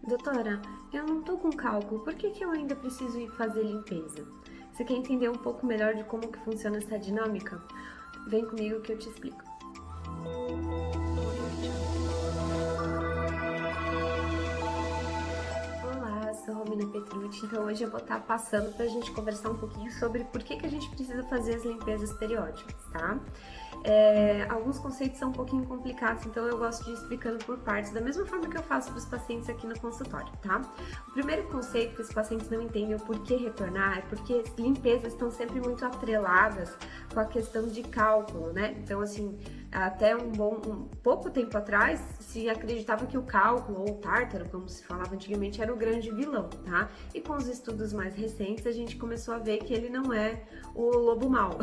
Doutora, eu não tô com cálculo, por que eu ainda preciso ir fazer limpeza? Você quer entender um pouco melhor de como que funciona essa dinâmica? Vem comigo que eu te explico. Olá, sou Romina Petrucci, então hoje eu vou estar passando para a gente conversar um pouquinho sobre por que a gente precisa fazer as limpezas periódicas, tá? Alguns conceitos são um pouquinho complicados, então eu gosto de ir explicando por partes, da mesma forma que eu faço para os pacientes aqui no consultório, tá? O primeiro conceito que os pacientes não entendem o porquê retornar é porque limpezas estão sempre muito atreladas com a questão de cálculo, né? Então, assim, até um pouco tempo atrás se acreditava que o cálculo ou o tártaro, como se falava antigamente, era o grande vilão, tá? E com os estudos mais recentes a gente começou a ver que ele não é o lobo mau.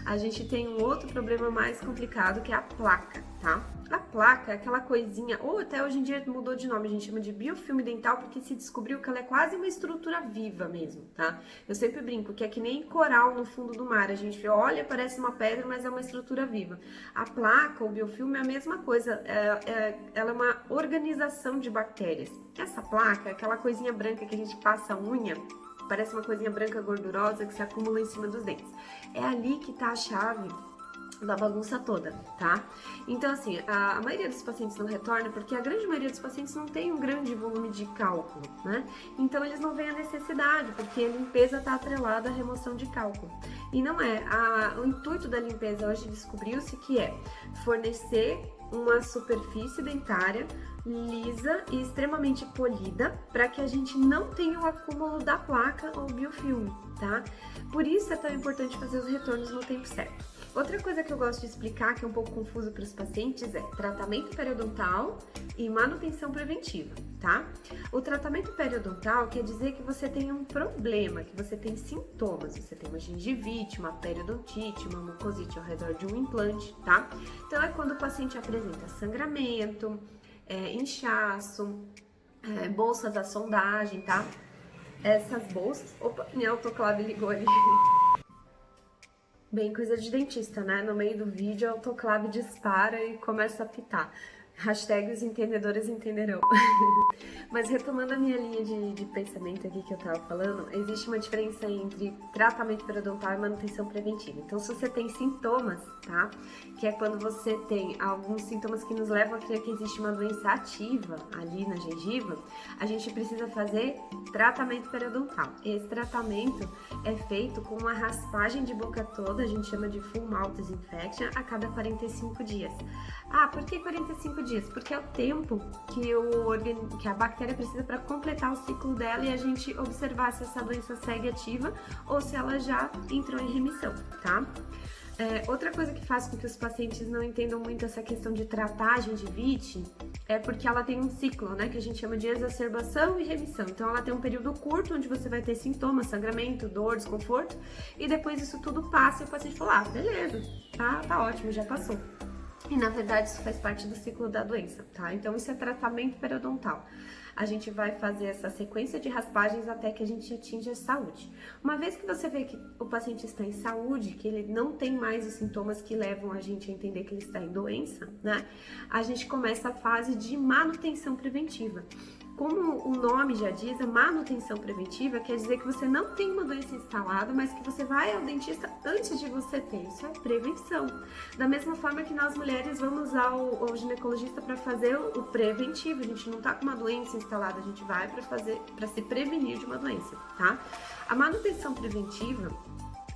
A gente tem um outro problema mais complicado que é a placa, tá? A placa é aquela coisinha, ou até hoje em dia mudou de nome, a gente chama de biofilme dental porque se descobriu que ela é quase uma estrutura viva mesmo, tá? Eu sempre brinco que é que nem coral no fundo do mar, a gente olha, parece uma pedra, mas é uma estrutura viva. A placa, o biofilme é a mesma coisa, ela é uma organização de bactérias. Essa placa é aquela coisinha branca que a gente passa a unha, parece uma coisinha branca gordurosa que se acumula em cima dos dentes. É ali que tá a chave da bagunça toda, tá? Então, assim, a maioria dos pacientes não retorna porque a grande maioria dos pacientes não tem um grande volume de cálculo, né? Então, eles não veem a necessidade, porque a limpeza está atrelada à remoção de cálculo. E não é. O intuito da limpeza hoje descobriu-se que é fornecer uma superfície dentária lisa e extremamente polida para que a gente não tenha o acúmulo da placa ou biofilme, tá? Por isso é tão importante fazer os retornos no tempo certo. Outra coisa que eu gosto de explicar, que é um pouco confuso para os pacientes, é tratamento periodontal e manutenção preventiva, tá? O tratamento periodontal quer dizer que você tem um problema, que você tem sintomas, você tem uma gengivite, uma periodontite, uma mucosite ao redor de um implante, tá? Então é quando o paciente apresenta sangramento, inchaço, bolsas da sondagem, tá? Essas bolsas... Opa, minha autoclave ligou ali. Bem, coisa de dentista, né? No meio do vídeo, a autoclave dispara e começa a pitar. Hashtag os entendedores entenderão. Mas retomando a minha linha de pensamento aqui que eu tava falando, existe uma diferença entre tratamento periodontal e manutenção preventiva. Então, se você tem sintomas, tá? Que é quando você tem alguns sintomas que nos levam a crer que existe uma doença ativa ali na gengiva, a gente precisa fazer tratamento periodontal. Esse tratamento é feito com uma raspagem de boca toda, a gente chama de full mouth disinfection, a cada 45 dias. Ah, por que 45 dias? Porque é o tempo que a bactéria precisa para completar o ciclo dela e a gente observar se essa doença segue ativa ou se ela já entrou em remissão, tá? Outra coisa que faz com que os pacientes não entendam muito essa questão de tratar a gengivite é porque ela tem um ciclo, né, que a gente chama de exacerbação e remissão. Então ela tem um período curto onde você vai ter sintomas, sangramento, dor, desconforto, e depois isso tudo passa e o paciente fala, beleza, tá ótimo, já passou. E na verdade isso faz parte do ciclo da doença, tá? Então isso é tratamento periodontal. A gente vai fazer essa sequência de raspagens até que a gente atinja a saúde. Uma vez que você vê que o paciente está em saúde, que ele não tem mais os sintomas que levam a gente a entender que ele está em doença, né? A gente começa a fase de manutenção preventiva. Como o nome já diz, a manutenção preventiva quer dizer que você não tem uma doença instalada, mas que você vai ao dentista antes de você ter. Isso é prevenção. Da mesma forma que nós mulheres vamos ao ginecologista para fazer o preventivo. A gente não tá com uma doença instalada, a gente vai para se prevenir de uma doença, tá? A manutenção preventiva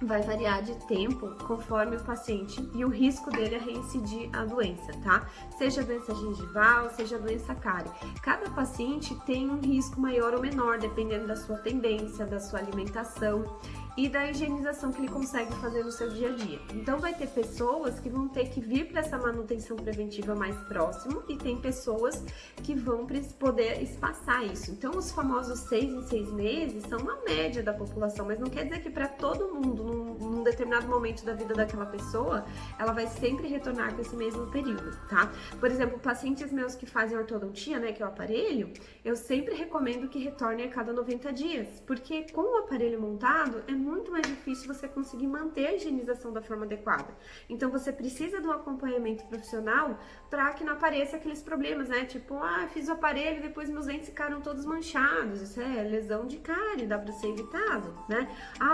vai variar de tempo conforme o paciente e o risco dele a reincidir a doença, tá? Seja a doença gengival, seja a doença cárie. Cada paciente tem um risco maior ou menor, dependendo da sua tendência, da sua alimentação e da higienização que ele consegue fazer no seu dia a dia. Então vai ter pessoas que vão ter que vir para essa manutenção preventiva mais próximo e tem pessoas que vão poder espaçar isso. Então os famosos 6 em 6 meses são uma média da população, mas não quer dizer que para todo mundo, num num determinado momento da vida daquela pessoa, ela vai sempre retornar com esse mesmo período, tá? Por exemplo, pacientes meus que fazem ortodontia, né, que é o aparelho, eu sempre recomendo que retornem a cada 90 dias, porque com o aparelho montado é muito mais difícil você conseguir manter a higienização da forma adequada. Então você precisa de um acompanhamento profissional para que não apareça aqueles problemas, né? Tipo, fiz o aparelho e depois meus dentes ficaram todos manchados. Isso é lesão de cárie, dá para ser evitado, né?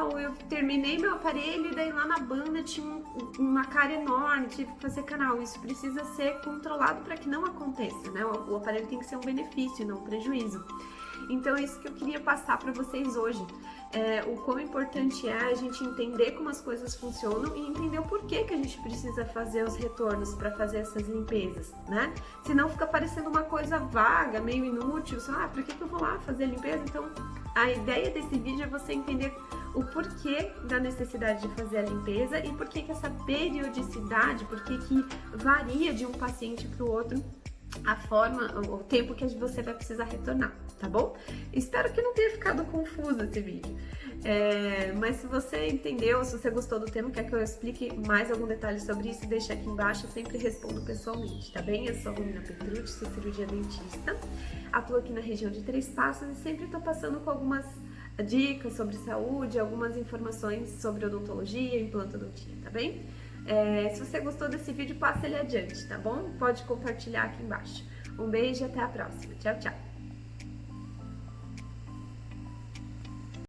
Ou eu terminei meu aparelho e daí lá na banda tinha uma cárie enorme, tive que fazer canal. Isso precisa ser controlado para que não aconteça, né? O aparelho tem que ser um benefício, não um prejuízo. Então é isso que eu queria passar para vocês hoje. O quão importante é a gente entender como as coisas funcionam e entender o porquê que a gente precisa fazer os retornos para fazer essas limpezas, né? Senão fica parecendo uma coisa vaga, meio inútil, por que eu vou lá fazer a limpeza? Então a ideia desse vídeo é você entender o porquê da necessidade de fazer a limpeza e por que essa periodicidade, por que varia de um paciente para o outro a forma, o tempo que você vai precisar retornar, tá bom? Espero que não tenha ficado confuso esse vídeo. Mas se você entendeu, se você gostou do tema, quer que eu explique mais algum detalhe sobre isso, deixa aqui embaixo, eu sempre respondo pessoalmente, tá bem? Eu sou a Romina Petrucci, sou cirurgia dentista, atuo aqui na região de Três Passos e sempre estou passando com algumas dicas sobre saúde, algumas informações sobre odontologia e implantodontia, tá bem? Se você gostou desse vídeo, passa ele adiante, tá bom? Pode compartilhar aqui embaixo. Um beijo e até a próxima. Tchau, tchau!